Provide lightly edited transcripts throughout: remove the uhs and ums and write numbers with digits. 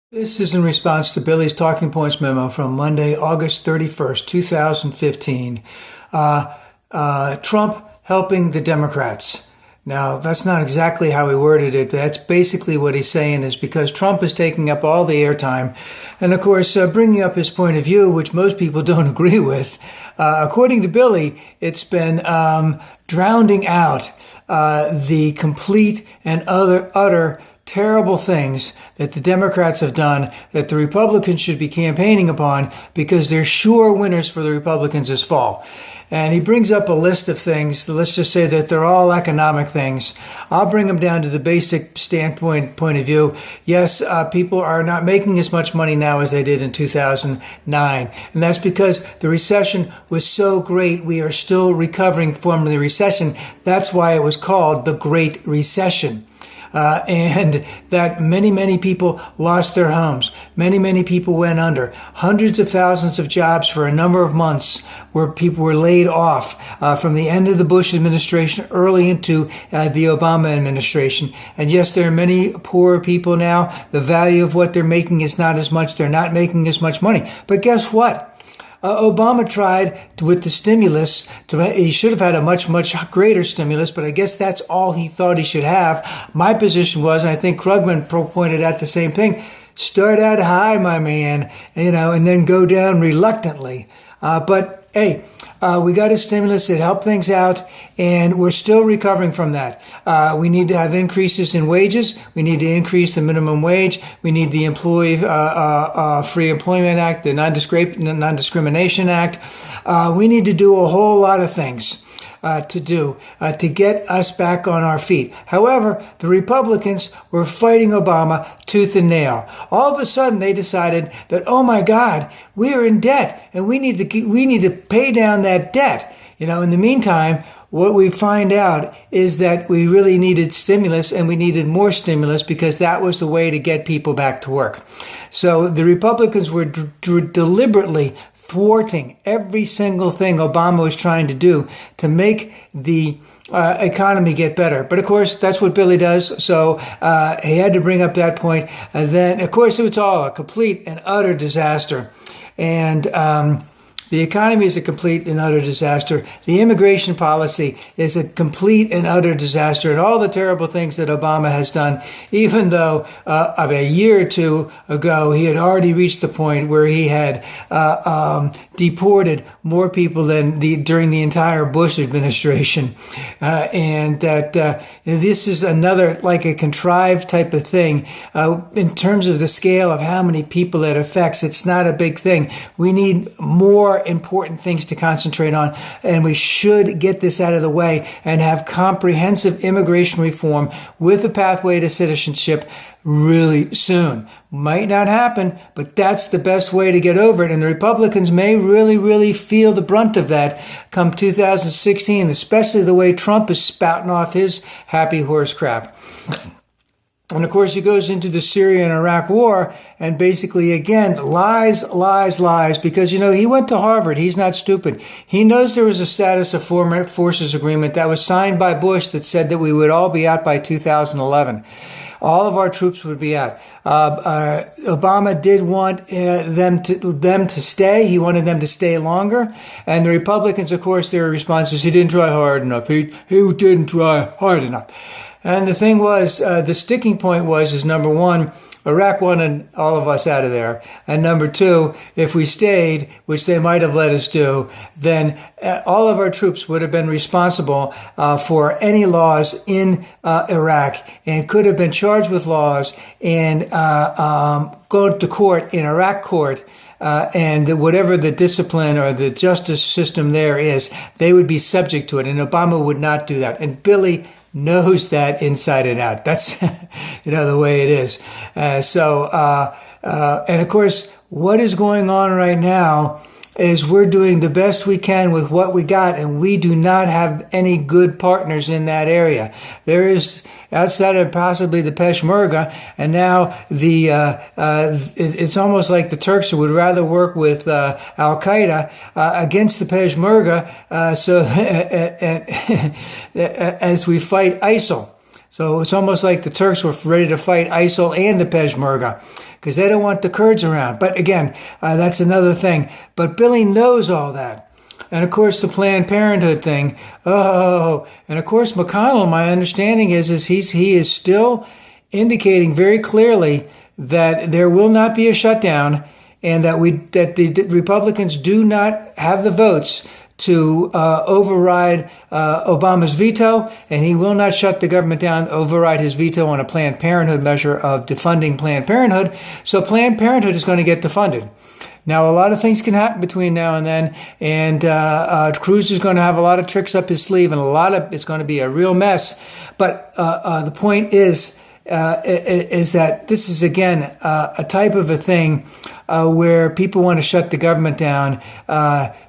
This is in response to Billy's Talking Points memo from Monday, August 31st, 2015. Trump helping the Democrats. Now, that's not exactly how he worded it. That's basically what he's saying is because Trump is taking up all the airtime and, of course, bringing up his point of view, which most people don't agree with. According to Billy, it's been drowning out the complete and utter terrible things that the Democrats have done that the Republicans should be campaigning upon because they're sure winners for the Republicans this fall. And he brings up a list of things. Let's just say that they're all economic things. I'll bring them down to the basic point of view. Yes, people are not making as much money now as they did in 2009. And that's because the recession was so great. We are still recovering from the recession. That's why it was called the Great Recession. And that many people lost their homes. Many people went under. Hundreds of thousands of jobs for a number of months where people were laid off from the end of the Bush administration early into the Obama administration. And yes, there are many poorer people now. The value of what they're making is not as much. They're not making as much money. But guess what? Obama tried with the stimulus. He should have had a much greater stimulus, but I guess that's all he thought he should have. My position was, and I think Krugman pointed out the same thing, start out high, my man, and then go down reluctantly. But hey, we got a stimulus that helped things out, and we're still recovering from that. We need to have increases in wages. We need to increase the minimum wage. We need the Employee Free Employment Act, the Non-Discrimination Act. We need to do a whole lot of things to get us back on our feet. However, the Republicans were fighting Obama tooth and nail. All of a sudden, they decided that, oh my God, we are in debt, and we need to pay down that debt. In the meantime, what we find out is that we really needed stimulus, and we needed more stimulus because that was the way to get people back to work. So the Republicans were deliberately thwarting every single thing Obama was trying to do to make the economy get better. But of course, that's what Billy does. So he had to bring up that point. And then, of course, it was all a complete and utter disaster. And the economy is a complete and utter disaster. The immigration policy is a complete and utter disaster. And all the terrible things that Obama has done, even though a year or two ago, he had already reached the point where he had deported more people than during the entire Bush administration. And that this is another, like a contrived type of thing. In terms of the scale of how many people it affects, it's not a big thing. We need more important things to concentrate on, and we should get this out of the way and have comprehensive immigration reform with a pathway to citizenship really soon. Might not happen, but that's the best way to get over it. And the Republicans may really feel the brunt of that come 2016, especially the way Trump is spouting off his happy horse crap. And of course, he goes into the Syria and Iraq war and basically, again, lies, because, he went to Harvard. He's not stupid. He knows there was a status of forces agreement that was signed by Bush that said that we would all be out by 2011. All of our troops would be out. Obama did want them to stay. He wanted them to stay longer. And the Republicans, of course, their response is he didn't try hard enough. He didn't try hard enough. And the thing was, the sticking point is number one, Iraq wanted all of us out of there. And number two, if we stayed, which they might have let us do, then all of our troops would have been responsible for any laws in Iraq and could have been charged with laws and go to court in Iraq court. And whatever the discipline or the justice system there is, they would be subject to it. And Obama would not do that. And Billy knows that inside and out. That's, the way it is. And of course, what is going on right now is we're doing the best we can with what we got, and we do not have any good partners in that area. There is, outside of possibly the Peshmerga, and now it's almost like the Turks would rather work with Al-Qaeda against the Peshmerga as we fight ISIL. So it's almost like the Turks were ready to fight ISIL and the Peshmerga. because they don't want the Kurds around. But again, that's another thing. But Billy knows all that. And of course, the Planned Parenthood thing. Oh, and of course, McConnell, my understanding is he is still indicating very clearly that there will not be a shutdown, and that the Republicans do not have the votes to override Obama's veto, and he will not shut the government down, override his veto on a Planned Parenthood measure of defunding Planned Parenthood. So Planned Parenthood is going to get defunded. Now, a lot of things can happen between now and then, and Cruz is going to have a lot of tricks up his sleeve, and it's going to be a real mess. But the point is that this is, again, a type of a thing where people want to shut the government down,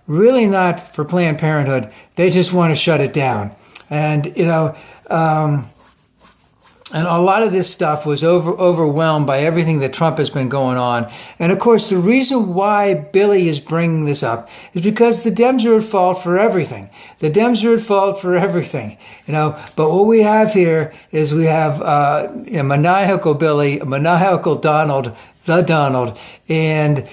really not for Planned Parenthood. They just want to shut it down. And, and a lot of this stuff was overwhelmed by everything that Trump has been going on. And of course, the reason why Billy is bringing this up is because the Dems are at fault for everything. The Dems are at fault for everything, But what we have here is we have maniacal Billy, maniacal Donald, the Donald. And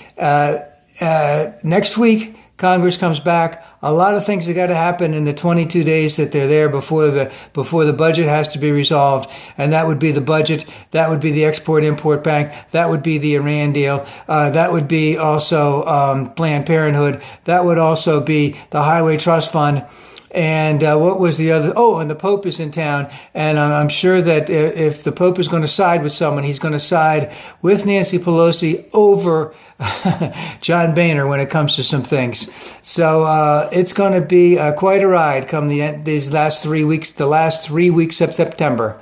next week, Congress comes back. A lot of things have got to happen in the 22 days that they're there before the budget has to be resolved. And that would be the budget. That would be the Export-Import Bank. That would be the Iran deal. That would be also Planned Parenthood. That would also be the Highway Trust Fund. And what was the other? Oh, and the Pope is in town. And I'm sure that if the Pope is going to side with someone, he's going to side with Nancy Pelosi over John Boehner when it comes to some things. So it's going to be quite a ride come the last 3 weeks of September.